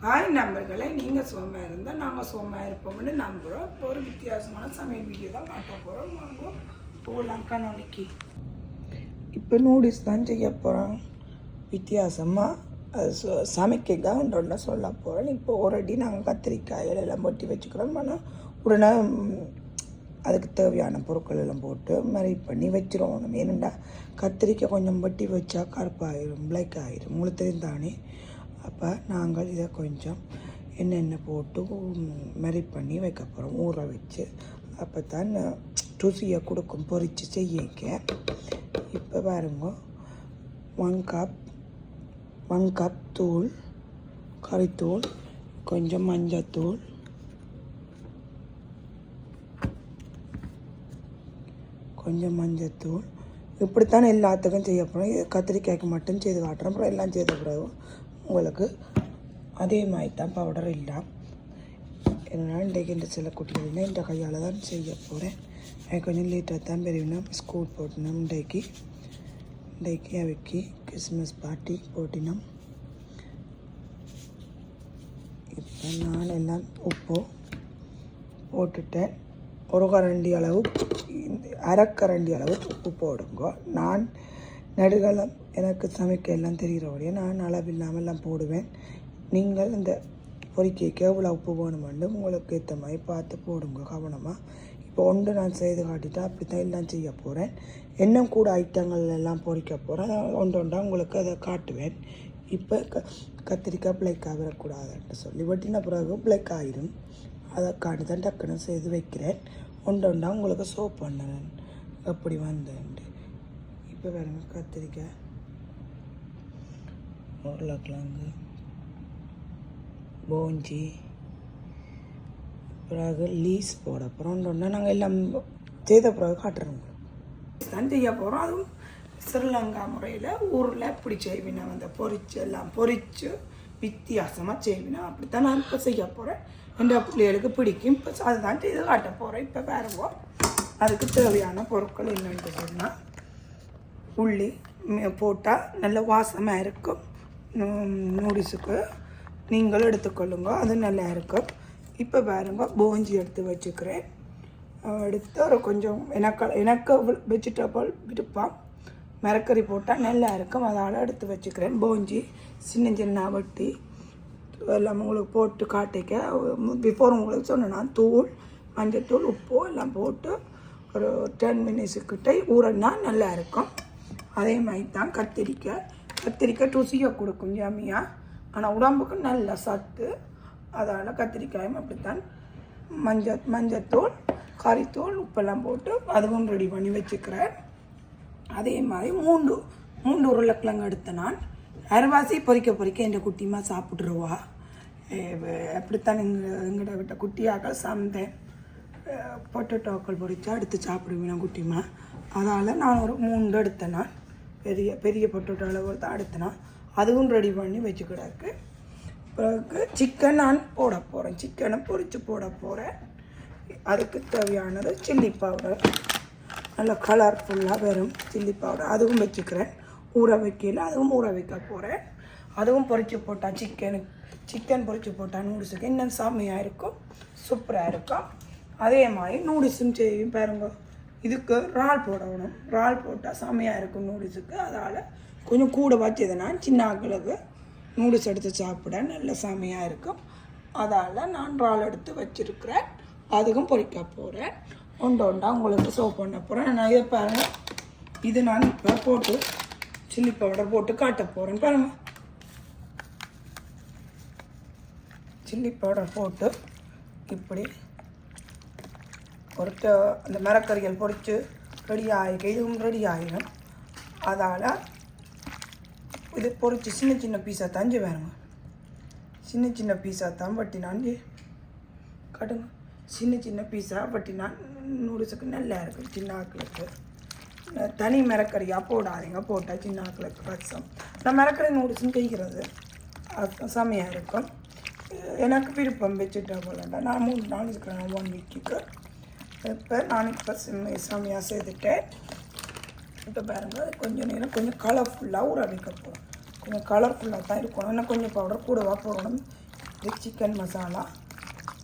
Hi நண்பர்களை, நீங்கள் சுகமாக இருந்தால் நாங்கள் சுகமாக இருப்போம்னு நம்புகிறோம். இப்போ ஒரு வித்தியாசமான சமையல் வீடியோ தான் காட்ட போகிறோம். நாங்கள் போகலாம் கணவனிக்கு. இப்போ நூடுல்ஸ் தான் செய்ய போகிறோம். வித்தியாசமாக அது சமைக்க தான் ஒன்று சொல்ல போகிறோம். இப்போ ஆல்ரெடி நாங்கள் கத்திரிக்காய் எல்லாம் பொட்டி வச்சுக்கிறோம். ஆனால் உடனே அதுக்கு தேவையான பொருட்கள் எல்லாம் போட்டு மறை பண்ணி வச்சிருவோம். ஏனெண்டா கத்திரிக்காய் கொஞ்சம் பொட்டி வச்சா கருப்பாயிரும், பிளாக் ஆகிரும், உங்களுக்கு தெரிந்தானே. அப்போ நாங்கள் இதை கொஞ்சம் எண்ணெய் போட்டு மறை பண்ணி வைக்க போகிறோம், ஊற வச்சு. அப்போ தான் ருசியை கொடுக்கும் பொரித்து செய்யிக்க. இப்போ பாருங்க, 1 கப் தூள், கறித்தூள், கொஞ்சம் மஞ்சத்தூள், கொஞ்சம் மஞ்சத்தூள். இப்படித்தான் எல்லாத்துக்கும் செய்ய போகிறோம். இது கத்திரிக்காய்க்கு மட்டும் செய்து காட்டுறோம். அப்புறம் எல்லாம் செய்த பிறகு உங்களுக்கு அதே மாதிரி தான் பவுடர் இல்லை. என்னென்னா இன்றைக்கு இந்த சில குட்டிகள் இந்த கையால் தான் செய்ய போகிறேன். எனக்கு கொஞ்சம் லேட்டாக தான் பெரியணும். ஸ்கூல் போட்டினோம். இன்றைக்கு அவைக்கு கிறிஸ்மஸ் பார்ட்டி போட்டினோம். இப்போ நான் எல்லாம் உப்பு போட்டுட்டேன். ஒரு கரண்டி அளவு, அரைக்கரண்டி அளவு உப்பு போடுங்க. நான் நடுகாலம் எனக்கு சமைக்க எல்லாம் தெரிகிறபடியே நான் அளவில்லாமல் எல்லாம் போடுவேன். நீங்கள் இந்த பொரிக்கைக்கு எவ்வளோ உப்பு வேணுமெண்டு உங்களுக்கு ஏற்ற மாதிரி பார்த்து போடுங்க கவனமாக. இப்போ ஒன்று நான் செய்து காட்டிட்டா அப்படி தான் எல்லாம் செய்ய போகிறேன். இன்னும் கூட ஐட்டங்கள் எல்லாம் பொரிக்க போகிறேன். ஒன்றா உங்களுக்கு அதை காட்டுவேன். இப்போ கத்திரிக்காய் பிள்ளைக்காய் வரக்கூடாதுன்ட்டு சொல்லி வெட்டின பிறகு பிள்ளைக் ஆயிரும். அதை காட்டி தான் டக்குன்னு செய்து வைக்கிறேன். ஒன்றா உங்களுக்கு சோப் பண்ணுறேன் எப்படி வந்தேன்ட்டு. இப்போ பாருங்க, கத்திரிக்காய், உருளைக்கிழங்கு, போஞ்சி, பிறகு லீஸ் போட போகிறோம். ஒன்றா நாங்கள் எல்லாம் செய்த பிறகு காட்டுறோம். தான் செய்ய போகிறோம். அதுவும் ஸ்ரீலங்கா முறையில் ஊரில் இப்படி செய்வினா வந்து பொரிச்சு எல்லாம் பொரித்து வித்தியாசமாக செய்வினா அப்படித்தான் நான் இப்போ செய்ய போகிறேன். எந்த பிள்ளைகளுக்கு பிடிக்கும். இப்போ அதுதான் செய்து காட்ட போகிறேன். இப்போ பாருங்க, அதுக்கு தேவையான பொருட்கள் என்னென்னு சொன்னால், உள்ளி போட்டால் நல்ல வாசமாக இருக்கும். நூடுல்ஸுக்கு நீங்களும் எடுத்துக்கொள்ளுங்க, அது நல்லா இருக்கும். இப்போ பாருங்க, போஞ்சி எடுத்து வச்சுக்கிறேன். எடுத்து ஒரு கொஞ்சம் எனக்கு வெஜிடபிள் விருப்பம், மரக்கறி போட்டால் நல்லா இருக்கும், அதனால் எடுத்து வச்சுக்கிறேன். போஞ்சி சின்ன சின்ன வெட்டி எல்லாம் உங்களுக்கு போட்டு காட்டிக்க. பிஃபோர் உங்களுக்கு சொன்னேன்னா தூள், மஞ்சத்தூள், உப்பு எல்லாம் போட்டு ஒரு 10 மினிட்ஸுக்கிட்ட ஊறனா நல்லா இருக்கும். அதே மாதிரி தான் கத்திரிக்காய் ருசியை கொடுக்கும் ஜாமியாக. ஆனால் உடம்புக்கு நல்ல சத்து. அதனால் கத்திரிக்காயும் அப்படித்தான் மஞ்சத்தூள், கறித்தூள், உப்பெல்லாம் போட்டு அதுவும் ரெடி பண்ணி வச்சுக்கிறேன். அதே மாதிரி மூன்று உருளைக்கிழங்கு எடுத்த நான் அரைவாசி பொறிக்க என் குட்டிமா சாப்பிட்ருவா. அப்படித்தான் எங்கள்கிட்ட விட்ட குட்டியாக சமைத்தேன். பொட்டேட்டோக்கள் பொரிச்சா எடுத்து சாப்பிடுவேன் குட்டிமா. அதனால் நான் ஒரு 3 எடுத்தேன். நான் பெரிய பொட்டேட்டோ அளவு தான் எடுத்தேன்னா. அதுவும் ரெடி பண்ணி வச்சுக்கிடாக்கு. பிறகு சிக்கன் நான் போட போகிறேன். சிக்கனை பொரித்து போட போகிறேன். அதுக்கு தேவையானது சில்லி பவுடர், நல்ல கலர்ஃபுல்லாக வரும் சில்லி பவுடர். அதுவும் வச்சுக்கிறேன். ஊற வைக்கல, அதுவும் ஊற வைக்க போகிறேன். அதுவும் பொரித்து போட்டால் சிக்கன் பொரித்து போட்டால் நூடுல்ஸுக்கு இன்னும் செம்மையாக இருக்கும், சூப்பராக இருக்கும். அதே மாதிரி நூடுல்ஸும் செய்யும் பாருங்க. இதுக்கு இறால் போடணும். இறால் போட்டால் செம்மையாக இருக்கும் நூடுல்ஸுக்கு. அதனால் கொஞ்சம் கூட வச்சதுன்னா சின்ன ஆக்களுக்கு நூடுல்ஸ் எடுத்து சாப்பிட நல்ல செம்மையாக இருக்கும். அதால் நான் இறால் எடுத்து வச்சுருக்கிறேன். அதுவும் பொரிக்க போகிறேன். ஒன்றா உங்களுக்கு சோப் பண்ண போகிறேன். நான் இதை பாருங்கள், இது நான் இப்போ போட்டு சில்லி பவுடர் போட்டு காட்ட போகிறேன். பாருங்கள், சில்லி பவுடர் போட்டு இப்படி அந்த மரக்கறிகள் பொரித்து ரெடி ஆகிருக்கு. இதுவும் ரெடி ஆகிடும். அதால் இது பொரித்து சின்ன பீஸாக தஞ்சு வேணுங்க. சின்ன பீஸாக தான் வட்டினான் கட்டுங்க. சின்ன பீஸாக வட்டினான் நூடுல்ஸுக்கு நல்லா இருக்கும். சின்ன ஆக்களுக்கு தனி மரக்கறியாக போடாதீங்க. போட்டால் சின்ன ஆக்களுக்கு கஷ்டம். நான் மரக்கறி நூடுல்ஸும் செய்கிறது செம்மையாக இருக்கும். எனக்கு விருப்பம் வச்சுட்டா போலண்டா. நான் 3 நாள் இருக்கிறேன் 1 வீக்குக்கு. இப்போ நான் செம்மையாக செய்துட்டேன். இப்போ பாருங்கள், கொஞ்சம் நேரம் கொஞ்சம் கலர்ஃபுல்லாக ஊற வைக்க போகிறோம். கொஞ்சம் கலர்ஃபுல்லாக தான் இருக்கணும். இன்னும் கொஞ்சம் பவுடர் கூடவா போடணும். இது சிக்கன் மசாலா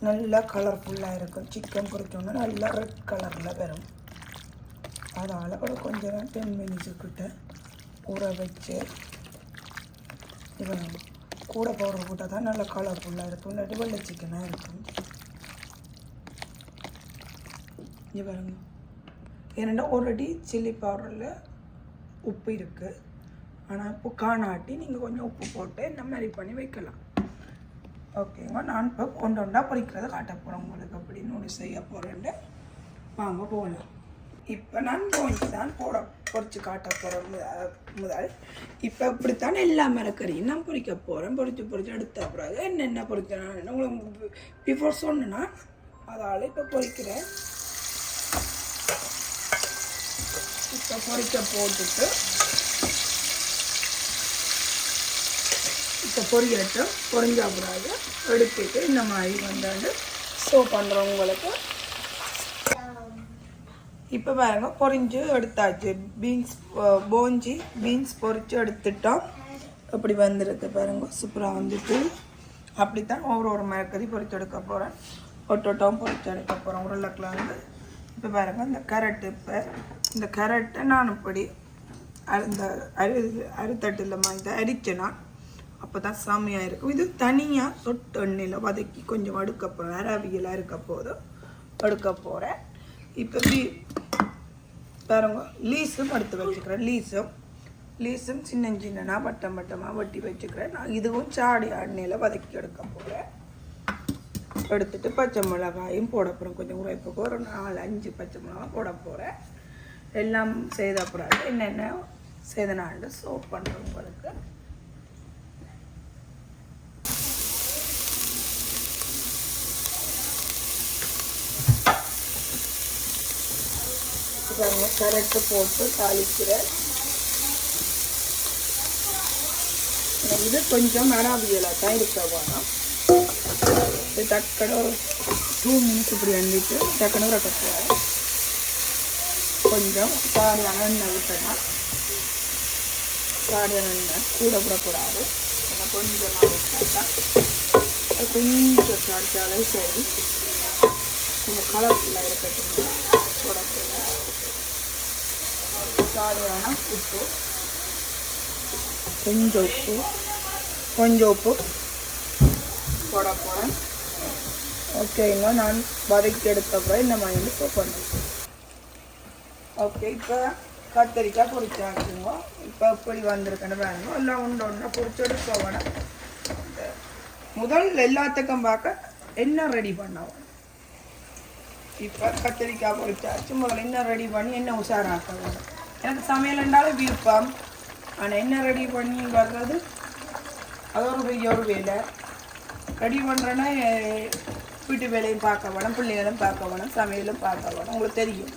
நல்லா கலர்ஃபுல்லாக இருக்கும். சிக்கன் பொரிச்சோன்னா நல்லா ரெட் கலரில் வரும். அதனால் ஒரு கொஞ்சம் 10 மினிட்ஸுக்கிட்ட ஊற வச்சு இவன் கூட பவுடர் போட்டால் தான் நல்லா கலர்ஃபுல்லாக இருக்கும். இல்லாட்டி வெள்ளை சிக்கனாக இருக்கும். இவங்க ஏன்னா ஆல்ரெடி சில்லி பவுடரில் உப்பு இருக்குது. ஆனால் உப்பு காணாட்டி நீங்கள் கொஞ்சம் உப்பு போட்டு இந்த மாதிரி பண்ணி வைக்கலாம். ஓகேங்க. நான் இப்போ ஒன்றா பொரிக்கிறத காட்ட போகிறேன் உங்களுக்கு. அப்படின்னு ஒன்று செய்ய போகிறேன்ட்டு வாங்க போகலாம். இப்போ நான் போயிட்டு தான் பொரிச்சு காட்ட போகிறேன் முதல். இப்போ இப்படித்தான் எல்லா மரக்கறியும் நான் பொரிக்க போகிறேன். பொரிச்சு எடுத்த பிறகு என்னென்ன பொரிச்சேன் உங்களுக்கு பிஃபோர் சொன்னேன்னா அதால் இப்போ பொரிக்கிறேன். இப்போ பொரிக்க போட்டுட்டு இப்போ பொரியட்டும். பொரிஞ்சா பிறகு எடுத்துட்டு இந்த மாதிரி வந்து சர்வ் பண்ணுறோம் உங்களுக்கு. இப்போ பாருங்க பொரிஞ்சு எடுத்தாச்சு. பீன்ஸ் பொரிச்சு எடுத்துட்டோம். அப்படி வந்துருக்கு பாருங்க. சூப்பராக வந்துட்டு அப்படித்தான் ஒரு மரக்கறி பொரிச்சு எடுக்க போகிறேன். ஒட்டோட்டம் பொரிச்சு எடுக்க போகிறோம் உருளைக்கிழங்கு. இப்போ பாருங்க இந்த கேரட். இப்போ இந்த கேரட்டை நான் இப்படி அந்த அரித்தட்டில் இதை அரிச்சேன்னா அப்போ தான் சாமியாக இருக்கும். இது தனியாக சொட்டு எண்ணெயில் வதக்கி கொஞ்சம் எடுக்க போகிறேன். அரவியலாக இருக்க போதும் எடுக்க போகிறேன். இப்போ பாருங்க லீஸும் எடுத்து வச்சுக்கிறேன். லீஸும் சின்ன வட்டமாக வெட்டி வச்சுக்கிறேன். நான் இதுவும் சாடி எண்ணெயில் வதக்கி எடுக்க போகிறேன். எடுத்துட்டு பச்சை மிளகாயும் போட போகிறேன். கொஞ்சம் உரைப்புக்கு ஒரு 4-5 பச்சை மிளகாய் போட போகிறேன். எல்லாம் செய்த பிறகு என்னென்ன செய்தனாண்டு சோப் பண்ணுறேன் உங்களுக்கு. கரெக்டு போட்டு தாளிக்கிறேன். இது கொஞ்சம் மராவியலாக தான் இருக்க வேணும். இது டக்குனு ஒரு 2 மினிட்ஸ் இப்படி வந்துட்டு டக்குனு ரக்கக்கூடாது. கொஞ்சம் சாடியான எண்ணெய் விட்டனா சாடியான எண்ணெய் கூட விடக்கூடாது. கொஞ்சமாக விட்டாக்கா கொஞ்சம் சாடிச்சாலே சரி. கொஞ்சம் கலர்ஃபுல்லாக இருக்கட்டும். போடக்கூடாது. சாடியான உப்பு கொஞ்சம் உப்பு போட போகிறேன். ஓகேங்க. நான் வதக்கி எடுத்தப்போ இந்த மாதிரி வந்து சோப் பண்ணுறேன். ஓகே. இப்போ கத்திரிக்காய் பொரிச்சாச்சுங்க. இப்போ எப்படி வந்திருக்கேன்னு வேணும். எல்லாம் ஒன்றா பொரிச்சு எடுக்க வேணும். முதல் எல்லாத்துக்கும் பார்க்க என்ன ரெடி பண்ணவும். இப்போ கத்திரிக்காய் பொரிச்சாச்சு. முதல்ல என்ன ரெடி பண்ணி என்ன உஷாராக்க வேணும். எனக்கு சமையல் என்றாலும் விருப்பம். ஆனால் என்ன ரெடி பண்ணி வர்றது அது ஒரு பெரிய ஒரு வேலை. ரெடி பண்ணுறேன்னா வீட்டு வேலையும் பார்க்க வேணும், பிள்ளைகளும் பார்க்க வேணும், சமையலும் பார்க்க வேணும். உங்களுக்கு தெரியும்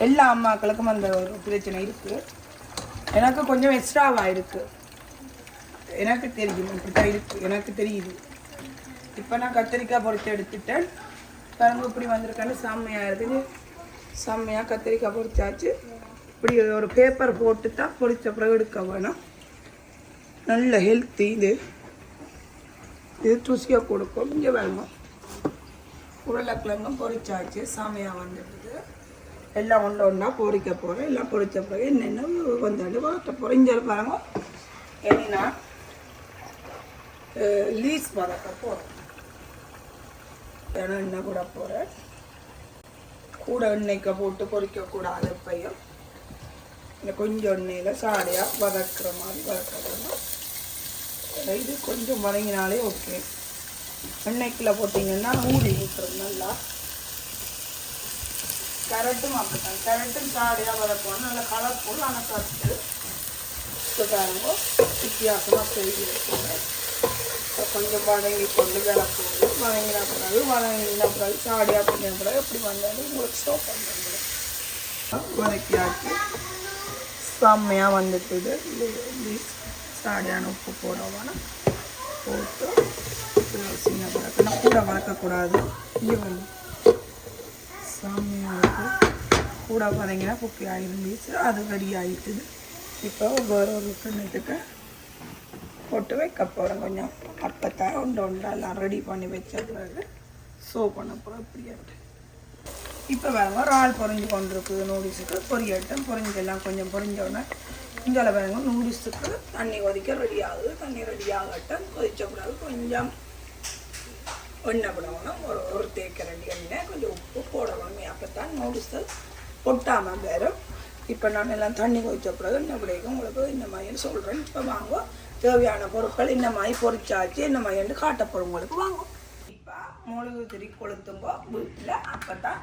எல்லா அம்மாக்களுக்கும் அந்த ஒரு பிரச்சனை இருக்குது. எனக்கு கொஞ்சம் எக்ஸ்ட்ராவாக இருக்குது. எனக்கு தெரியும் இப்படி தான் இருக்குது. எனக்கு தெரியுது. இப்போ நான் கத்திரிக்காய் பொரிச்சு எடுத்துட்டேன். பாருங்க இப்படி வந்திருக்கான்னு செம்மையாக இருக்குது. செம்மையாக கத்திரிக்காய் பொரிச்சாச்சு. இப்படி ஒரு பேப்பர் போட்டு தான் பொரிச்ச பிறகு எடுக்க வேணும். நல்ல ஹெல்த்தி. இது ருசியாக கொடுக்கும். இங்கே வேணுமா உருளைக்கிழங்கும் பொரிச்சாச்சு. செம்மையாக வந்துடுது. எல்லாம் ஒன்றா பொரிக்க போகிறேன். எல்லாம் பொரிச்ச பிறகு என்னென்ன வந்தாண்டு வளர்த்த போகிறேன். இங்கே பாருங்க என்னன்னா லீஸ் வளர்க்க போகிறேன். ஏன்னா எண்ணெய் கூட போகிறேன். கூட எண்ணெய்க்க போட்டு பொரிக்கக்கூடாது. எப்பையும் இந்த கொஞ்சம் எண்ணெயில் சாடியாக வதக்குற மாதிரி வதக்கணும். இது கொஞ்சம் வதங்கினாலே ஓகே. எண்ணெய்க்குள்ளே போட்டிங்கன்னா ஊறி விட்டுரும் நல்லா. கேரட்டும் அப்படித்தான். கேரட்டும் சாடியாக வதக்கணும். நல்லா கலர்ஃபுல். ஆனால் கட்டு இப்போ பாருங்க வித்தியாசமாக செய்ய கொஞ்சம் வதங்கி கொண்டு விளக்கு வதங்கின பிறகு சாடியாக பண்ணின பிறகு எப்படி வந்தாலும் உங்களுக்கு ஸ்டோப் பண்ணுறது வதக்கியாச்சு. செம்மையாக வந்துட்டுது. சாடியான உப்பு போடவான போட்டு சின்ன வதக்கணும். கூட வதக்கக்கூடாது. இங்கே வந்து செம்மையாக கூட வதங்கினா குப்பி ஆகிருந்துச்சு. அது ரெடி ஆகிட்டுது. இப்போ ஒரு கிண்ணத்துக்கு போட்டு வைக்க போகிறேன். கொஞ்சம் அப்போ தான் ஒன்றெல்லாம் ரெடி பண்ணி வச்ச பிறகு சோ பண்ண போகிறோம் இப்படியாட்டு. இப்போ வேறு இறால் பொரிஞ்சு கொண்டிருக்குது. நூடுல்ஸுக்கு பொரியட்டும். பொரிஞ்செல்லாம் கொஞ்சம் பொரிஞ்சோடனே இங்கே வேணுங்க நூடுல்ஸுக்கு தண்ணி கொதிக்க ரெடி ஆகுது. தண்ணி ரெடி ஆகட்டும். கொதிச்சக்கூடாது. கொஞ்சம் எண்ணெய் போடணும். ஒரு தேக்கரண்டி எண்ணெய், கொஞ்சம் உப்பு போடணும். அப்போ தான் நூடுல்ஸு பொட்டாமல் வரும். இப்போ நான் எல்லாம் தண்ணி கொதிச்ச பிறகு என்ன பிடிக்கும் உங்களுக்கு இந்த மாதிரி சொல்கிறேன். இப்போ வாங்க தேவையான பொருட்கள் இந்த மாதிரி பொரிச்சாச்சு இந்த மாதிரி காட்டப்படும் உங்களுக்கு வாங்கும். இப்போ முழுகு திரி கொளுத்தும்போ வீட்டில் அப்போ தான்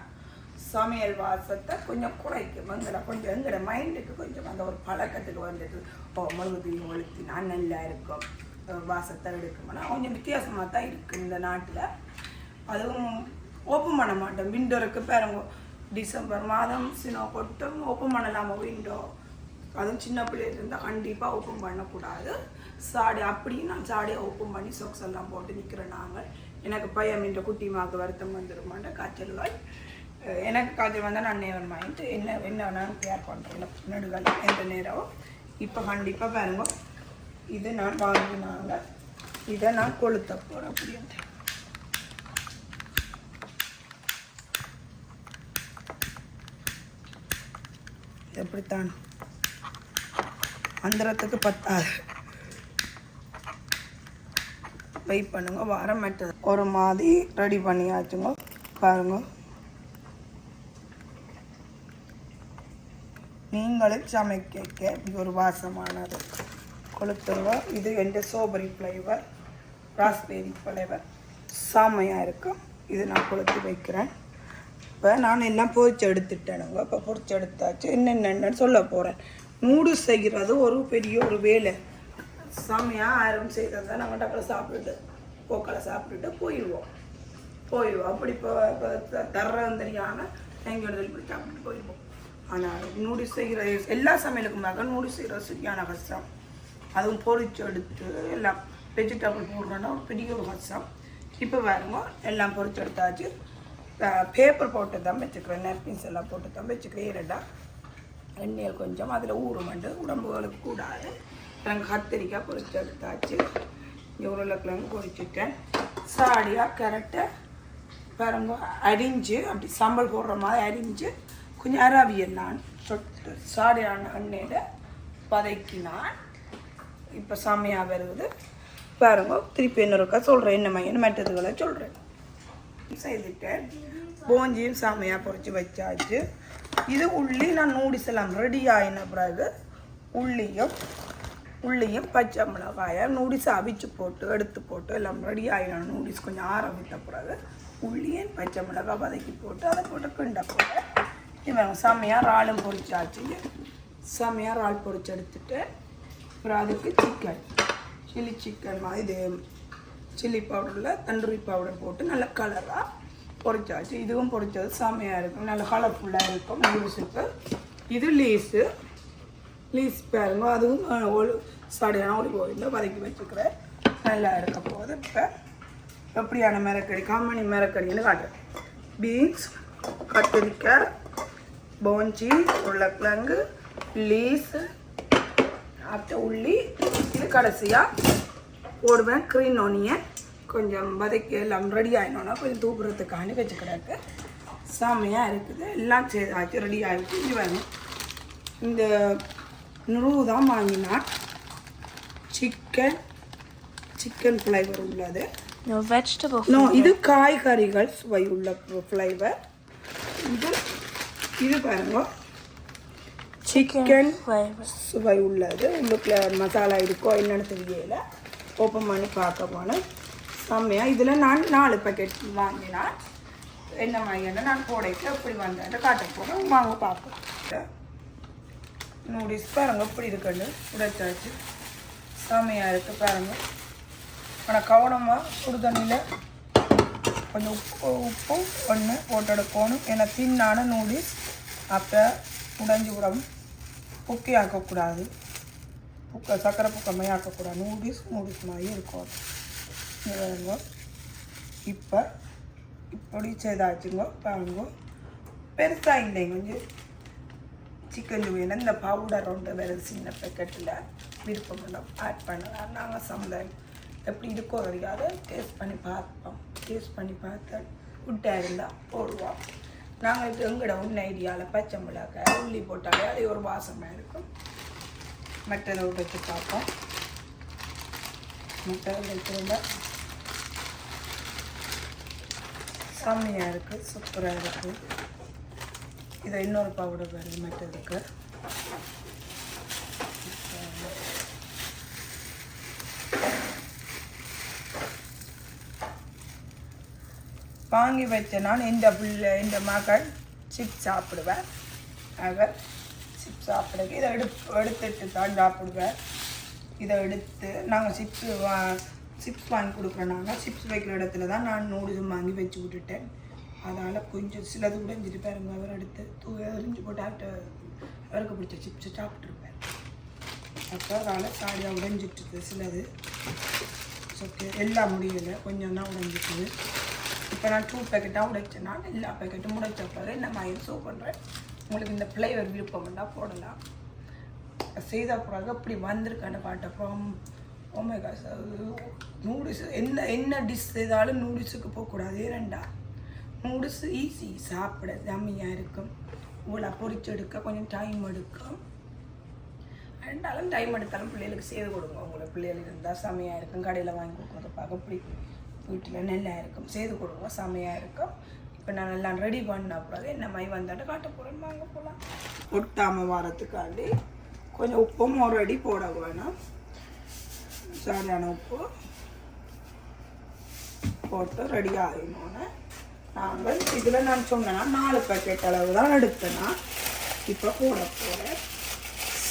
சமையல் வாசத்தை கொஞ்சம் குறைக்கும். கொஞ்சம் எங்களோட மைண்டுக்கு கொஞ்சம் அந்த ஒரு பழக்கத்துக்கு வந்துட்டு முழுகு திரி கொளுத்தினா நல்லா இருக்கும், வாசத்தை எடுக்கும்னா கொஞ்சம் வித்தியாசமாக தான் இருக்குது இந்த நாட்டில். அதுவும் ஓப்பன் பண்ண மாட்டோம். விண்டோருக்கு பாருங்க, டிசம்பர் மாதம் சினோ கொட்டும், ஓப்பன் பண்ணலாமா விண்டோ. அதுவும் சின்ன பிள்ளைகள் இருந்தால் கண்டிப்பாக ஓப்பன் பண்ணக்கூடாது. சாடி அப்படின்னு நான் சாடியை ஓப்பன் பண்ணி சொக்ஸ் எல்லாம் போட்டு நிற்கிறேன். நாங்கள் எனக்கு பையன் இந்த குட்டிமாக்கு வருத்தம் வந்துடுமாண்ட காய்ச்சல்கள். எனக்கு காய்ச்சல் வந்தால் நான் நேரம் வாங்கிட்டு என்ன வேணாலும் கேர் பண்ணுறேன் நடுகள் எந்த நேரம். இப்போ கண்டிப்பாக பாருங்க, இது நான் வாங்கினாங்க, இதை நான் கொளுத்த போகிறேன் அப்படின்ட்டு. எப்படித்தான் அந்தரத்துக்கு பத்தாது. வெயிட் பண்ணுங்க, வாரம் மெட்டது ஒரு மாதிரி ரெடி பண்ணியாச்சுங்க. பாருங்க, நீங்களும் சமைக்க இது ஒரு வாசமானது கொளுத்துங்க. இது எந்த ஸ்ட்ராபெரி ஃப்ளேவர், ராஸ்பெரி ஃப்ளேவர் செம்மையாக இருக்கும். இது நான் கொளுத்து வைக்கிறேன். இப்போ நான் எல்லாம் பொரிச்சு எடுத்துட்டேனுங்க. இப்போ பொரிச்சு எடுத்தாச்சு. என்னென்னு சொல்ல போகிறேன். நூடுல்ஸ் செய்கிறது ஒரு பெரிய ஒரு வேலை. செம்மையாக ஆயிரம் செய்கிறதா நாங்கள் டக்கில் சாப்பிட்டுட்டு போக்களை சாப்பிட்டுட்டு போயிடுவோம். அப்படி இப்போ தர்றதும் தெரியாமல் எங்கள் இப்படி சாப்பிட்டுட்டு போயிடுவோம். ஆனால் நூடுல்ஸ் செய்கிற எல்லா சமையலுக்குமாக நூடுல்ஸ் செய்கிறது சரியான கஷ்டம். அதுவும் பொரிச்சு எடுத்து எல்லாம் வெஜிடபிள் போடுறோன்னா ஒரு பெரிய ஒரு கஷ்டம். இப்போ பாருங்க, எல்லாம் பொரிச்சு எடுத்தாச்சு. பேப்பர் போட்டு தான் வச்சுக்கிறேன், நெப்கின்ஸ் எல்லாம் போட்டு தான் வச்சுக்கிறேன். ஏறடா எண்ணெயில் கொஞ்சம் அதில் ஊறுமண்டு உடம்புகளுக்கு கூடாது. நாங்கள் கத்திரிக்காய் பொரிச்சு எடுத்தாச்சு. உருளைக்கிழங்கு பொரிச்சுட்டேன். சாடியாக கரெக்டாக பாருங்க அரிஞ்சு அப்படி சாம்பல் போடுற மாதிரி அரிஞ்சு கொஞ்சம் அராவியல் நான் சொட்டு சாடியான எண்ணெயில் பதைக்கினான். இப்போ செம்மையாக வருது பாருங்க. திருப்பி இன்னொருக்கா சொல்கிறேன், என்ன மையன்னு மெட்டதுகளை சொல்கிறேன். செய்துட்டேன். போஞ்சியும் செம்மையாக பொரிச்சு வச்சாச்சு. இது உள்ளி நான் நூடுல்ஸ் எல்லாம் ரெடி ஆகின பிறகு உள்ளியும் பச்சை மிளகாயம் நூடுல்ஸ் அவிச்சு போட்டு எடுத்து போட்டு எல்லாம் ரெடி ஆகின நூடுல்ஸ் கொஞ்சம் ஆற விட்ட பிறகு உள்ளியும் பச்சை மிளகாய் வதக்கி போட்டு அதை போட்டு கிண்ட போட்டு இவங்க செம்மையாக இறாலும் பொரிச்சாச்சு. செம்மையாக இறால் பொரிச்சு எடுத்துட்டு அப்புறம் அதுக்கு சில்லி சிக்கன் மாதிரி இது சில்லி பவுடரில் தந்தூரி பவுடர் போட்டு நல்ல கலராக பொரிச்சாச்சு. இதுவும் பொரிச்சது செம்மையாக இருக்கும், நல்ல கலர்ஃபுல்லாக இருக்கும் நூடுல்ஸுக்கு. இது லீஸ் பாருங்க, அதுவும் சாடியான ஒளி கோயிலில் வதக்கி வச்சுக்கிறேன். நல்லா இருக்க போகுது. இப்போ எப்படியான மிரக்கறி, கம்மணி மிரக்கறின்னு காட்டுறேன். பீன்ஸ், கத்திரிக்காய், போஞ்சி, உருளைக்கிழங்கு, லீஸ், அப்புறம் உள்ளி. இது கடைசியாக போடுவேன் க்ரீன் ஆனியன். கொஞ்சம் வதக்கி எல்லாம் ரெடி ஆகினோன்னா கொஞ்சம் தூக்குறதுக்காண்டி வச்சுக்கிறாக்கு. செம்மையாக இருக்குது. எல்லாம் ஆச்சு, ரெடி ஆகிடுச்சு. இது வேணும். இந்த நுருவு தான் வாங்கினா சிக்கன் ஃப்ளேவர் உள்ளது. இது காய்கறிகள் சுவை உள்ள ஃப்ளேவர். இது பாருங்க, சிக்கன் சுவை உள்ளது. உள்ளுக்குள்ள மசாலா இருக்கோ என்னென்னு தெரியல. ஓப்பன் பண்ணி பார்க்க போனேன். செம்மையாக இதில் நான் 4 பேக்கெட் வாங்கினேன். என்ன மாதிரியான நான் போடைக்கு எப்படி வந்தேன் காட்ட போகிறேன். வாங்க பார்க்கலாம். நூடுல்ஸ் பாருங்கள் எப்படி இருக்குன்னு உடைச்சாச்சு. செம்மையாக இருக்குது பாருங்கள். ஆனால் கவனமாக சுடு தண்ணியில் கொஞ்சம் உப்பு ஒன்று போட்டு எடுக்கணும். ஏன்னா தின்னான நூடுல்ஸ் அப்போ உடைஞ்சி விடவும். புக்கி ஆக்கக்கூடாது, சக்கரை புக்கமையாக ஆக்கக்கூடாது. நூடுல்ஸ் மாதிரி இருக்கும். பாருங்க, இப்போ இப்படி செய்தாச்சுங்க. பாருங்க, பெருசாக இல்லைங்க. கொஞ்சம் சிக்கன் வேணும். இந்த பவுடர் ஒன்று வேறு சின்ன பேக்கெட்டில் விருப்பம் ஆட் பண்ணலாம். நாங்கள் சமுதாயம் எப்படி இருக்கோ தெரியாது, டேஸ்ட் பண்ணி பார்ப்போம். டேஸ்ட் பண்ணி பார்த்தா குட்டாக இருந்தால் போடுவோம். நாங்கள் எங்கட உன்ன ஐடியாவில் பச்சை மிளகாய் உள்ளி போட்டாலே அது ஒரு வாசமாக இருக்கும். மற்றதை வச்சு பார்ப்போம். மற்ற வைக்கிறத செம்மையாக இருக்குது, சூப்பராக இருக்குது. இதை இன்னொரு பவுடர் வருது மற்றதுக்கு. வாங்கி வச்ச நான் இந்த மகள் சிப்ஸ் சாப்பிடுவேன். அவர் சிப்ஸ் சாப்பிடுங்க இதை எடுத்துட்டு தான் சாப்பிடுவேன். இதை எடுத்து நாங்கள் சிப்ஸ் வாங்கி கொடுக்குறோம். நாங்கள் சிப்ஸ் வைக்கிற இடத்துல தான் நான் நூடுல்ஸ் வாங்கி வச்சு விட்டுட்டேன். அதனால் கொஞ்சம் சிலது உடைஞ்சிட்டு பாருங்க. அவர் எடுத்து எரிஞ்சு போட்டு அவருக்கு பிடிச்ச சிப்ஸை சாப்பிட்ருப்பேன். அப்போ அதனால் சாடியாக உடைஞ்சிட்டு சிலது. ஓகே, எல்லாம் முடியலை, கொஞ்சம் தான் உடைஞ்சிட்டுது. இப்போ நான் 2 பேக்கெட்டாக உடைச்சேன்னா எல்லா பேக்கெட்டும் உடைச்ச பிறகு இந்த மாதிரி ஷோ பண்ணுறேன். உங்களுக்கு இந்த ஃப்ளேவர் விருப்பம் வேண்டாம் போடலாம். செய்த பிறகு அப்படி வந்திருக்கான காட்டப்புறம் ஓமேகா நூடுல்ஸ் என்ன டிஷ் செய்தாலும் நூடுல்ஸுக்கு போகக்கூடாது. ஏனண்டா நூடுல்ஸ் ஈஸி, சாப்பிட தம்மியாக இருக்கும். இவ்வளோ பொரிச்செடுக்க கொஞ்சம் டைம் எடுக்கும். ரெண்டாலும் டைம் எடுத்தாலும் பிள்ளைகளுக்கு செய்து கொடுங்க. உங்களுக்கு பிள்ளைகளுக்கு இருந்தால் செமையாக இருக்கும். கடையில் வாங்கி கொடுக்குறத பார்க்க அப்படி வீட்டில் நல்லா இருக்கும். செய்து கொடுங்க, செமையாக இருக்கும். இப்போ நான் எல்லாம் ரெடி பண்ண பிறகு என்ன மாதிரி வந்தாட்டு காட்ட போகிறேன். வாங்க போகலாம். ஒட்டாமல் வரத்துக்காண்டி கொஞ்சம் உப்பும் ஒரு அடி போட வேணும். சரியான உப்பு போட்டு ரெடி ஆகணுன்னு நாங்கள் இதில் நான் சொன்னேன்னா 4 பேக்கெட் அளவு தான் எடுத்தேன்னா இப்போ போட போகிறேன்.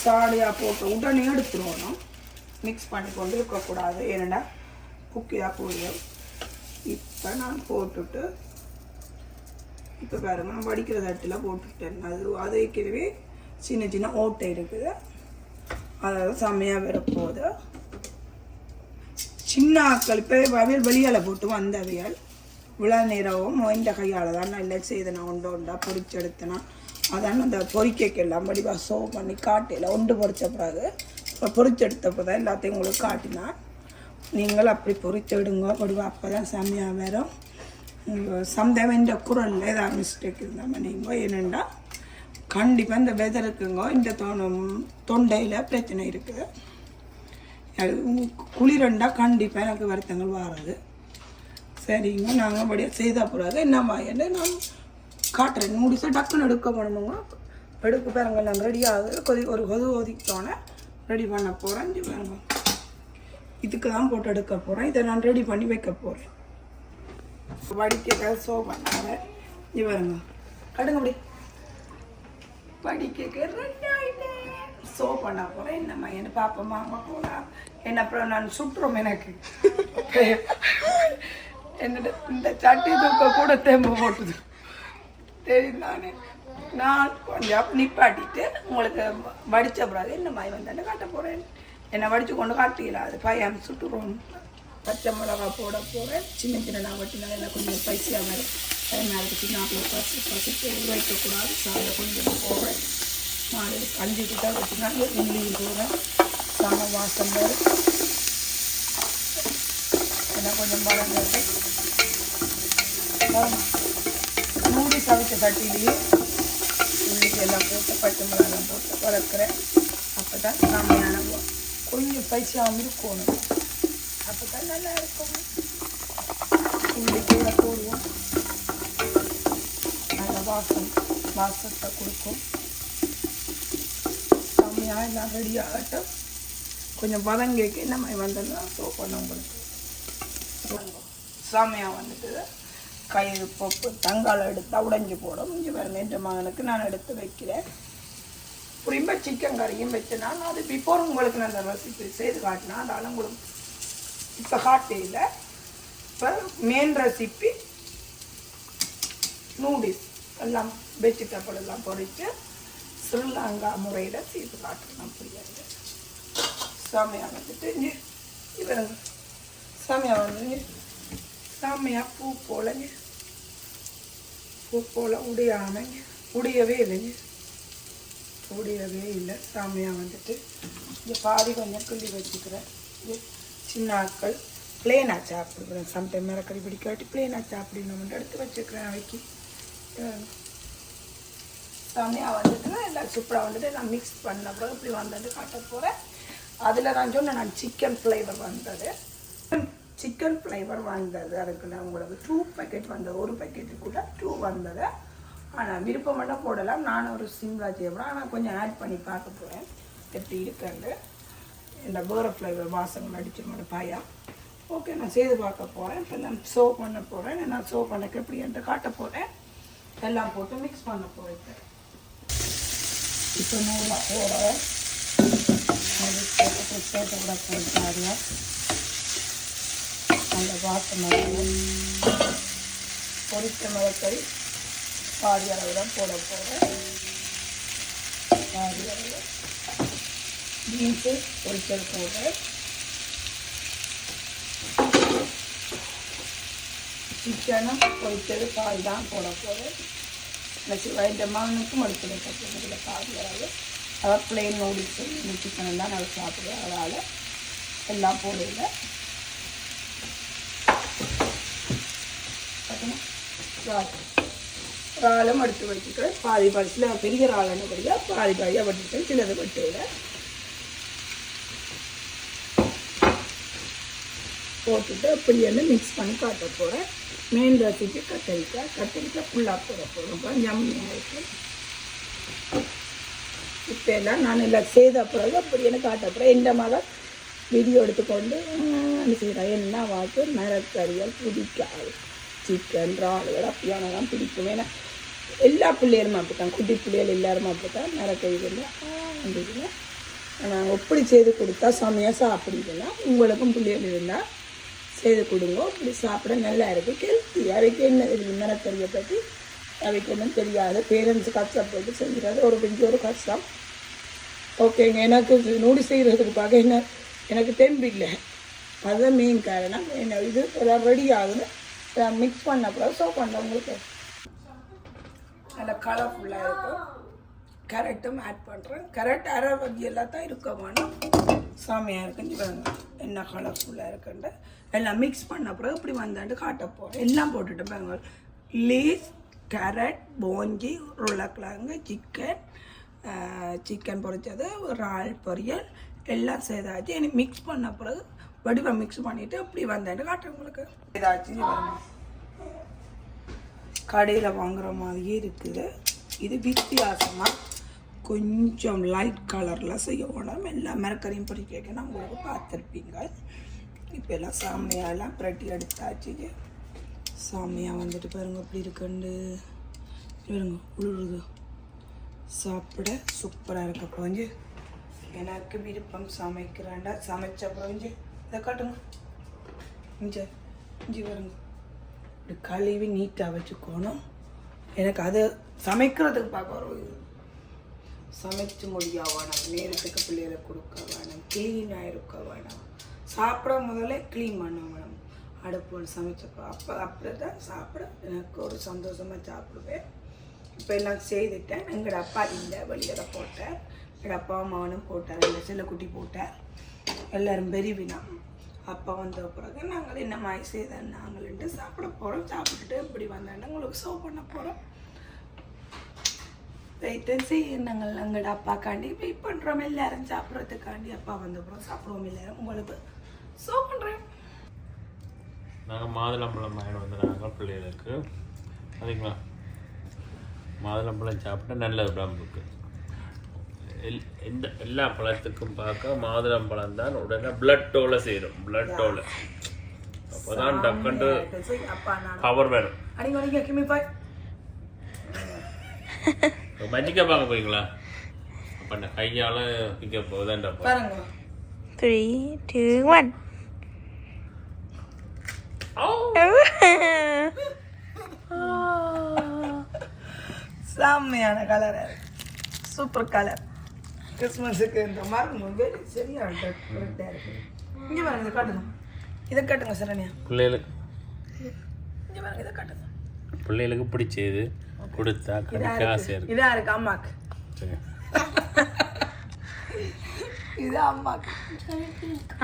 சாடியாக போட்டு உடனே எடுத்துருவோம். மிக்ஸ் பண்ணி கொண்டு இருக்கக்கூடாது, ஏன்னா குக்கியாக போயிடும். இப்போ நான் போட்டுட்டு இப்போ பாருங்க, நான் வடிக்கிற தட்டில் போட்டுட்டேன். அது வைக்கிறவே சின்ன சின்ன ஓட்டை இருக்குது. அதாவது செம்மையாக வரப்போகுது. சின்ன ஆக்கள் இப்போ அவியல் வெளியால் போட்டு வந்த அவியல் விழா நேரவும் இந்த கையால் தான் நான் இல்லை செய்தேன். நான் ஒண்டா பொரிச்சு எடுத்தேன்னா அதான் அந்த பொரிக்கைக்கெல்லாம் வடிவாக சோ பண்ணி காட்டையில் ஒன்று பொரிச்ச பிறகு இப்போ பொரிச்சு எடுத்தப்போ தான் எல்லாத்தையும் உங்களுக்கு காட்டினான். நீங்கள் அப்படி பொரிச்சு எடுங்க வடிவா, அப்போ தான் செம்மையாக வரும். சம்டைம் இந்த குரலில் ஏதாவது மிஸ்டேக் இருந்தாமல் நீங்கள் என்னென்னா கண்டிப்பாக இந்த வெதருக்குங்க இந்த தொண்டையில் பிரச்சனை இருக்குது. குளிரண்டா கண்டிப்பாக எனக்கு வருத்தங்கள் வராது. சரிங்க, நாங்கள் அப்படியே செய்த பிறகு என்னம்மா என்ன நான் காட்டுறேன். நூடுல்ஸை டக்குன்னு எடுக்க போனோமுங்க. எடுக்க பாருங்க, நான் ரெடி ஆகுது. ஒரு ஒதுக்கிட்டோன்னே ரெடி பண்ண போகிறேன். பாருங்க, இதுக்கு தான் போட்டு எடுக்க போகிறேன். இதை நான் ரெடி பண்ணி வைக்க போகிறேன். வடிக்க சோ பண்ணாங்க. இது பாருங்க, கடுங்க அப்படி படிக்க ரெடி ஆகிட்டேன். சோ பண்ண போகிறேன். என்னம்மா என்ன பாப்பம்மா அம்மா போகலாம் என்ன அப்புறம் நான் சுட்டுறோம். எனக்கு என்னோட இந்த சட்டி தூக்க கூட தேம்பு போட்டுது தெரியும். நான் கொஞ்சம் நிப்பாட்டிட்டு உங்களுக்கு வடித்த பிறகு என்ன மாதிரி வந்தானே காட்ட போகிறேன். என்னை வடித்து கொண்டு காட்டிக்கலாம். அது பையன் சுட்டுறோம். பச்சை மிளகா போட போகிறேன். சின்ன சின்ன நான் வட்டினால என்ன கொஞ்சம் ஸ்பைஸியாக மாதிரி அதுக்கு சின்ன பசிட்டு வைக்கக்கூடாது. சாலை கொஞ்சம் போகிறேன். நான் 5 கிட்ட வச்சுனாங்க. உள்ளியும் போகிறேன். சாம வாசம் வேறு என்ன கொஞ்சம் பழம் நூடுல்ஸ் அவிச்ச சட்டிலேயே உள்ளிக்கு எல்லாம் போட்டு பச்சை மிளகாலாம் போட்டு வளர்க்குறேன். அப்போ தான் சாமியான கொஞ்சம் ஸ்பைஸியாகவும் இருக்கணும். அப்போ தான் நல்லா இருக்கும். உள்ளிக்கீரை போடுவோம். நல்ல வாசத்தை கொடுக்கும். சாமியாக எல்லாம் ரெடி ஆகட்டும். கொஞ்சம் பதங்கேக்கு என்ன மாதிரி வந்ததுன்னா சோ பண்ண உங்களுக்கு சாமியாக வந்துட்டு கயிறு பப்பு தங்கால் எடுத்தால் உடைஞ்சி போடும். இஞ்சி பாருங்க, என்ற மகனுக்கு நான் எடுத்து வைக்கிறேன். புரியும்ப சிக்கன் கறியும் வச்சுனா அது பிஃபோர் உங்களுக்கு நான் அந்த ரெசிபி செய்து காட்டினா அதனால் உங்களுக்கு இப்போ காட்டையில் இப்போ மெயின் ரெசிபி நூடுல்ஸ் எல்லாம் வெஜிடபிள் எல்லாம் பொரித்து ஸ்ரீலங்கா முறையில் செய்து காட்டலாம். புரியாது சாமியாக வந்துட்டு இவருங்க சாமியாக வந்து சாமியாக பூ போல் உடையாமைங்க உடையவே இல்லைங்க. உடையவே இல்லை. சாமியாக வந்துட்டு இங்கே பாதி கொஞ்சம் கிள்ளி வச்சுக்கிறேன். சின்ன ஆட்கள் பிளேனாக சாப்பிடுவேன். சம்டைம் மிளகறி பிடிக்காட்டி பிளேனாக சாப்பிடணும் எடுத்து வச்சுக்கிறேன். அவைக்கு செம்மையாக வந்துட்டுன்னா எல்லாம் சூப்பராக வந்துட்டு நான் மிக்ஸ் பண்ண பிறகு இப்படி வந்துட்டு காட்ட போகிறேன். அதில் நான் சொன்னேன் நான் சிக்கன் ஃப்ளேவர் வந்தது. சிக்கன் ஃப்ளேவர் வந்தது அதுக்கு நான் உங்களுக்கு 2 பேக்கெட் வந்தது. ஒரு பேக்கெட்டுக்குள்ள 2 வந்தது. ஆனால் விருப்பம் மட்டும் போடலாம். நான் ஒரு சிம்லாக செய்யப்போகிறேன். ஆனால் கொஞ்சம் ஆட் பண்ணி பார்க்க போகிறேன் எப்படி இருக்குன்னு. இந்த வேறு ஃப்ளேவர் வாசனை அடிச்சு மட்டும் பாயா. ஓகே, நான் செய்து பார்க்க போகிறேன். இப்போ நான் சர்வ் பண்ண போகிறேன். நான் சர்வ் பண்ணக்கு எப்படி என்று காட்ட போகிறேன். எல்லாம் போட்டு மிக்ஸ் பண்ண போகிறேன். இப்போ நூறு போடுறேன். சேர்த்து கூட போட்டாங்க அந்த வாசனை பொரித்த மிளகை பாதி அளவில் போட போகிறேன். பாதி அளவில் பீன்ஸு பொரிச்சல் போடுறேன். சிக்கனும் பொரிச்சது பாதி தான் போட போகிறேன். இந்த மகனுக்கும் எடுத்து வைக்க பாதி அளவு. அதாவது பிளெயின் நூடுல்ஸ் இந்த சிக்கன் தான் நான் சாப்பிடுவேன். அதனால் எல்லாம் போடுங்க. இறாலும் எடுத்து வச்சுக்கிறேன். பாதி சில பெரிய இறாலுன்னு படியா பாதி பாதியாக வச்சுக்கிறேன். சிலது வெட்டுவிட போட்டுட்டு அப்படி வந்து மிக்ஸ் பண்ணி காட்ட போகிறேன். மெயின் ரெசிபி கத்திரிக்காய் ஃபுல்லாக போட போகிறோம். ஜம்மியாக இருக்குது. இப்போ எல்லாம் நான் எல்லாம் செய்த பிறகு அப்படி எனக்கு காட்ட போகிறேன். இந்த மாதிரி வீடியோ எடுத்துக்கொண்டு செய்கிறேன். என்ன வாக்கு மரக்கறிகள் பிடிக்காது. சிக்கன் இறாலுகள் அப்படியான தான் பிடிக்கும். ஏன்னா எல்லா பிள்ளைகளும் அப்படித்தான். குட்டி பிள்ளைகள் எல்லாரும் அப்படித்தான். மரக்கறிகள் வந்துச்சுன்னா நான் எப்படி செய்து கொடுத்தா செமையாக சாப்பிடுதுன்னா உங்களுக்கும் பிள்ளைகள் இருந்தால் செய்து கொடுங்க. இப்படி சாப்பிட நல்லா இருக்குது. ஹெல்த்தி. அவைக்கு என்ன தெரியும் மரக்கறியை பற்றி அவைக்கு ஒன்றும் தெரியாது. பேரண்ட்ஸ் கஷ்டப்பட்டு செஞ்சுறது ஒரு பெரிய ஒரு கஷ்டம். ஓகேங்க, எனக்கு நூடி செய்கிறதுக்கு பார்க்க என்ன எனக்கு தெம்பு இல்லை. அதுதான் மெயின் காரணம். என்ன இது எல்லாம் ரெடி ஆகுது. மிக்ஸ் பண்ண அப்புறம் சர்வ் பண்ண உங்களுக்கு நல்லா கலர்ஃபுல்லாக இருக்கும். கேரட்டும் ஆட் பண்ணுறேன். கேரட் அரை வகை எல்லாத்தான் இருக்க வேணும். சாமியாக இருக்குன்னு பாருங்க என்ன கலர்ஃபுல்லாக இருக்குன்ட்டு எல்லாம் மிக்ஸ் பண்ண பிறகு இப்படி வந்தாண்டு காட்ட போகிறேன். எல்லாம் போட்டுட்டு பாருங்க. லீஸ், கேரட், போஞ்சி, உருளைக்கிழங்கு, சிக்கன் பொரிச்சது, இறால் பொரியல் எல்லாம் செய்தாச்சு. எனக்கு மிக்ஸ் பண்ண பிறகு வடிவம் மிக்ஸ் பண்ணிவிட்டு இப்படி வந்தாண்டு காட்டுறேன் உங்களுக்கு. ஏதாச்சும் கடையில் வாங்குகிற மாதிரியே இருக்குது. இது வித்தியாசமாக கொஞ்சம் லைட் கலரில் செய்ய வேணும். எல்லாம் மரக்கறியும் பொரிக்க நான் உங்களுக்கு பார்த்துருப்பீங்க. இப்போ எல்லாம் சாமியாலாம் பிரட்டி எடுத்தாச்சு. சாமியாக வந்துட்டு பாருங்க எப்படி இருக்குண்டு பாருங்க. உழுவுது சாப்பிட சூப்பராக இருக்க போஞ்சு. எனக்கு விருப்பம் சமைக்கிறாண்டா சமைச்ச போஞ்சு. இதை காட்டுங்க. இஞ்சி வருங்க. இப்படி கழுவி நீட்டாக வச்சுக்கணும். எனக்கு அது சமைக்கிறதுக்கு பார்க்க ஒரு சமைச்சு முடியா வேணும். நேரத்துக்கு பிள்ளைகளை கொடுக்க வேணும். க்ளீனாக இருக்க வேணும். சாப்பிட முதல்ல க்ளீன் பண்ண வேணும். அடுப்பு சமைச்சப்போ அப்படி தான் சாப்பிட எனக்கு ஒரு சந்தோஷமாக சாப்பிடுவேன். இப்போ எல்லாம் செய்துட்டேன். எங்களோட அப்பா இல்லை, வெளியில் போட்டார். எங்கள் அப்பா அம்மாவனும் போட்டார். எங்கள் செல்லக்குட்டி போட்டார். எல்லோரும் பெரியவினா அப்பா வந்த பிறகு நாங்கள் என்ன மாதிரி செய்தேன் நாங்கள்ட்டு சாப்பிட போகிறோம். சாப்பிட்டுட்டு இப்படி வந்தோன்னா உங்களுக்கு சர்வ் பண்ண போகிறோம். வெயிட்டன் செய்ய நாங்கள் எங்களோட அப்பாக்காண்டி வெயிட் பண்ணுறோம். எல்லோரும் சாப்பிட்றதுக்காண்டி அப்பா வந்தப்புறம் சாப்பிடுவோம். எல்லோரும் உங்களுக்கு சர்வ் பண்ணுறேன். நாங்கள் மாதுளம்பழம் வாங்கிட்டு வந்துடுறாங்க பிள்ளைகளுக்கு. அதுங்களா மாதுளம்பழம் சாப்பிட்டா நல்லது உடம்புக்கு. எல்லா பழத்துக்கும் பார்க்க மாதுளம்பழம் தான் உடனே பிளட்டோட சேரும். பிளட்டோட அப்போ தான் டக்குண்டு பவர் வேணும். மஜிக்கா பார்க்க போய்ங்களா? அப்போ அந்த கையால் பிக்க போகுதான். 3, 2, 1. செம்மையான கலர், சூப்பர் கலர். கிறிஸ்மஸுக்கு இந்த மாதிரி சரியாக இருக்கு. இங்கே பாருங்க, இதை காட்டுங்க. இதை காட்டுங்க சரண்யா. பிள்ளைகளுக்கு இங்கே பாருங்க, இதை காட்டுங்க. பிள்ளைகளுக்கு பிடிச்சது கொடுத்தா கடைக்கு ஆசை இருக்கு. இதாக இருக்கு அம்மாக்கு. சரி, இது அம்மாக்கு.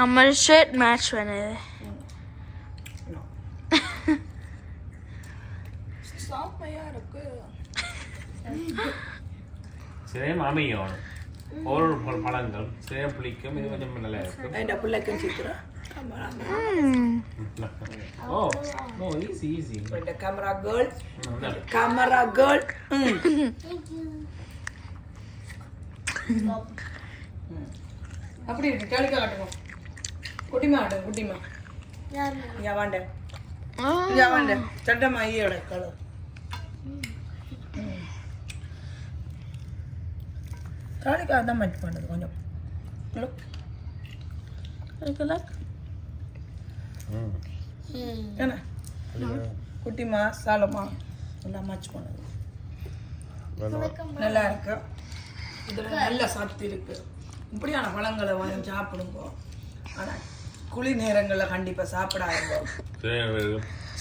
அம்மா ஷர்ட் மேட்ச் பண்ணுது. செம்மையா இருக்கு. சேம் அமையும் ஒரு பழங்கள் சேம் புளிக்கும் இது கொஞ்சம் நல்லா இருக்கும். இந்த பிள்ளைக்கு சீக்கிரம் ஓ நோ ஈஸி இந்த கேமரா கேர்ள் அப்படி இருக்கு. கேளிக்க காட்டுங்க. குட்டிமா ஆட்டும் குட்டிமா யாவாண்ட சட்டமா ஐயோட கலர் காளிக்காக தான் மச் பண்ணுது கொஞ்சம் என்ன குட்டிமா சாலமா எல்லாம் மச் பண்ணுது. நல்லா இருக்கு. இதில் நல்ல சத்து இருக்கு. இப்படியான பழங்களை வாங்கி சாப்பிடுங்க. ஆனால் குளிர் நேரங்களில் கண்டிப்பாக சாப்பிடாதுங்க.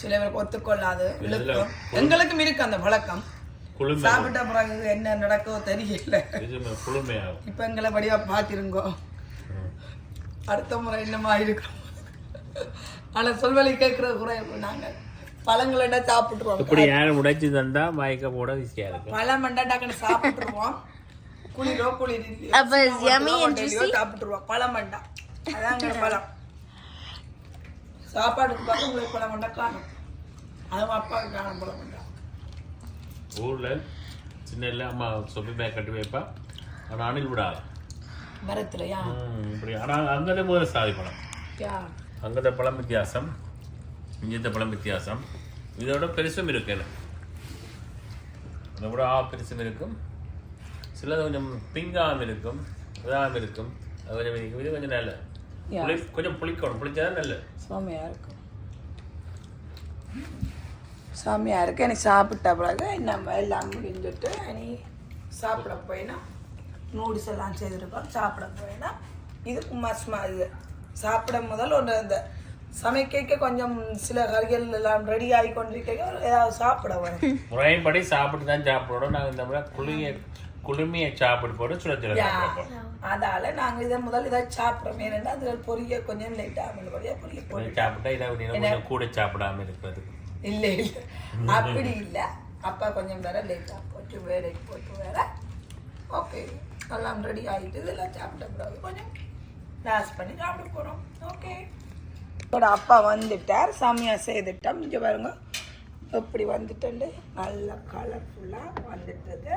சில பேருக்கு ஒத்துக்கொள்ளாது இழுக்கும். எங்களுக்கும் இருக்கு அந்த பழக்கம். சாப்பிட்ட பிறகு என்ன நடக்கோ தெரியல. இப்ப எங்களை படியா பாத்திருங்கோ. அடுத்த முறை என்னமா இருக்கும். ஆனா சொல்வழி கேட்கறது குறைவு. நாங்க பழங்களை சாப்பிட்டுருவோம். பழம் டக்குன்னு சாப்பிட்டுருவோம். குளிரோ குளிர் சாப்பிட்டுருவோம். பழம் மண்டா அதாங்க பழம். சாப்பாடுக்கு பார்க்க உங்களுக்கு பழம் மண்டா காணும். அதுவும் அப்பாவுக்கு காணும் பழம் மண்டா. ஊரில் சின்ன இல்லை அம்மா சொப்பி பேக் கட்டி வைப்பா. ஆனால் அணில் விடாது மரத்துலையா இப்படி. ஆனால் அங்கே முதல்ல சாதி பழம். அங்கே பழம் வித்தியாசம், இங்கே பழம் வித்தியாசம். இதோட பெருசும் இருக்கு. அதை விட பெருசும் இருக்கும். சிலது கொஞ்சம் பிங்காம இருக்கும், இதாம இருக்கும். அது கொஞ்சம் இது கொஞ்சம் நல்ல கொஞ்சம் புளிக்கணும். புளிச்சாதான் நல்ல சுவாமியாக இருக்கும். சாமியாக இருக்கு. எனக்கு சாப்பிட்ட பிறகு நம்ம எல்லாம் முடிஞ்சுட்டு நீ சாப்பிட போயினா நூடுல்ஸ் எல்லாம் செய்திருக்கோம். சாப்பிட போயினா இது மஸ்மா. இது சாப்பிட முதல் ஒன்று இந்த சமைக்க கொஞ்சம் சில கறிகள் எல்லாம் ரெடி ஆகி கொண்டிருக்க ஏதாவது சாப்பிட வரும். முறைப்படி சாப்பிட்டு தான் சாப்பிடணும். நாங்கள் இந்த முறை குளுமையை சாப்பிட்டு போட்டு சுட அதால நாங்கள் இதை முதல் இதை சாப்பிட்றோம். ஏன்னா அது பொரிய கொஞ்சம் லைட்டாக பொரிய போட்டு சாப்பிட்டா இதை கூட சாப்பிடாம இருக்கிறது இல்லை இல்லை அப்படி இல்லை. அப்பா கொஞ்சம் வேற லேட்டாக போட்டு வேலைக்கு போட்டு வேற ஓகே எல்லாம் ரெடி ஆகிட்டு இதெல்லாம் சாப்பிட்ட பிறகு கொஞ்சம் லாஸ் பண்ணி சாப்பிட போகிறோம். ஓகே அப்பா வந்துட்டார். சாமியாக செய்துட்டோம். இங்கே பாருங்க எப்படி வந்துட்டு நல்ல கலர்ஃபுல்லாக வந்துட்டது.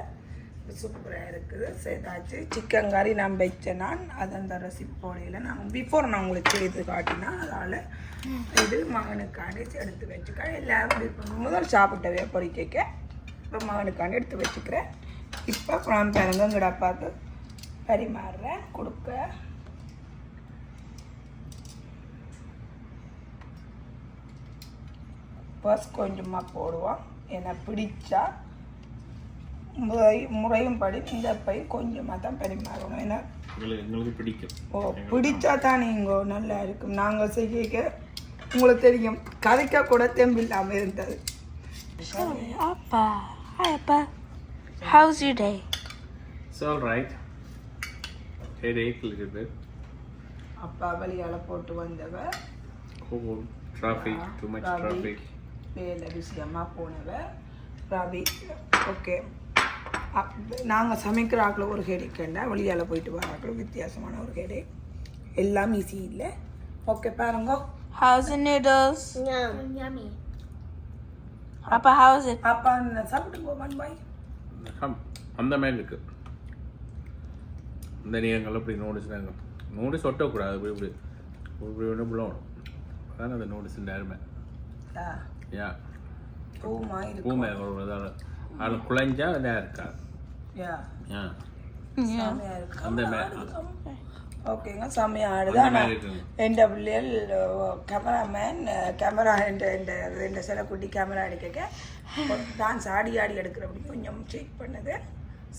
சூப்பராக இருக்குது. செய்தாச்சு. சிக்கன் கறி நான் வச்சேன். நான் அது அந்த ரெசிப்போடையில் நான் பிஃபோர் நான் உங்களுக்கு செய்து காட்டினா அதனால் இது மகனுக்காண்டி எடுத்து வச்சுக்க. எல்லாரும் முதல் சாப்பிட்டவே பொறிக்க இப்போ மகனுக்காண்டி எடுத்து வச்சுக்கிறேன். இப்போ நான் பிறந்த எங்கட அப்பாவுக்கு பரிமாறுறேன் கொடுக்க. ஃபர்ஸ்ட் கொஞ்சமாக போடுவோம். ஏன்னா பிடிச்சா முறையும் படி இந்த பை கொஞ்சமாக தான் பரிமாறணும். ஏன்னா எங்களுக்கு பிடிக்கும். பிடிச்சா தான் நீங்கள் நல்லா இருக்கும். நாங்கள் செய்ய உங்களுக்கு தெரியும் கதைக்க கூட தெம்பில்லாமல் இருந்தது. Appa, hi Appa. How's your day? It's all right. Headache a little bit. அப்பா வழியால் போட்டு வந்தவ. Cold, traffic, too much traffic. வேலை விஷயமாக போனவ ரவி. ஓகே நாங்கள் சமைக்கிற ஆக்கில் ஒரு ஹெடேக்கண்டா வெளியால் போயிட்டு வர ஆக்கில் வித்தியாசமான ஒரு ஹெடேக். எல்லாம் ஈஸி இல்லை. ஓகே பாருங்க. How's the noodles? Yummy. Appa, how's it? அப்பா சாப்பிட்டு போவான் பாய். அந்த மாதிரி இருக்கு. இந்த நேரங்கள் அப்படி நோடிச்சுனாங்க. நோடிஸ் ஒட்டக்கூடாது. இப்படி இப்படி இப்படி ஒன்று புள்ளணும். அதான் அந்த நோடிஸின் அருமை. யா பூமை ஒரு அதில் குழஞ்சா இதாக இருக்காது. அந்த மாதிரி ஓகேங்க. செம்மையாக ஆடுது. ஆனால் என் பிள்ளைகள் கேமராமேன் கேமரா ரெண்டு சில குட்டி கேமரா எடுக்க டான்ஸ் ஆடி ஆடி எடுக்கிறப்படி கொஞ்சம் செக் பண்ணுது.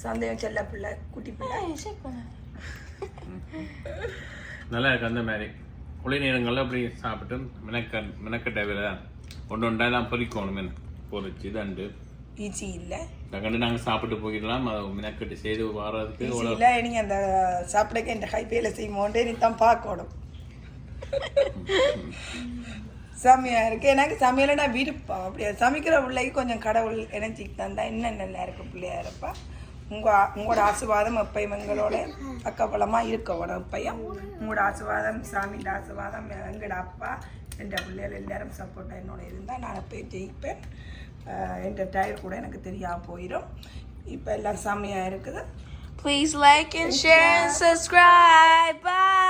சந்தேகம் செல்ல பிள்ளை குட்டி பிள்ளை நல்லா இருக்கு. அந்த மாதிரி குளிர் நேரங்களில் அப்படி சாப்பிட்டு மெனக்கட்ட வேலை தான். ஒன்று ஒன்றாலாம் பொறிக்கணும். பொறிச்சு தண்டு ஈஸி இல்லை. கண்டு நாங்கள் சாப்பிட்டு போயிடலாம். அதை மெனக்கட்டு செய்து வர்றதுக்கு இல்லை. நீங்கள் அந்த சாப்பிடக்க இந்த ஹைப்பேல செய்யுமோண்டே நீ தான் பார்க்கணும். செம்மையாக இருக்குது. எனக்கு சமையலடா விருப்பம். அப்படியே சமைக்கிற பிள்ளைக்கு கொஞ்சம் கடவுள் எனர்ஜி தந்தா இன்னும் நல்லா இருக்குது பிள்ளையா இருப்பா. உங்களோட ஆசீர்வாதம் எப்பயும் எங்களோட பக்கபலமாக இருக்கணும். எப்பயும் உங்களோட ஆசீர்வாதம், சாமியோட ஆசீர்வாதம், எங்களோட அப்பா என் பிள்ளைகள் எல்லாரும் சப்போர்ட்டாக என்னோட இருந்தால் நான் எப்பயும் ஜெயிப்பேன். என் டயர் கூட எனக்கு தெரியாமல் போயிடும். இப்போ எல்லாம் செம்மையாக இருக்குது. Please like and share and subscribe. Bye.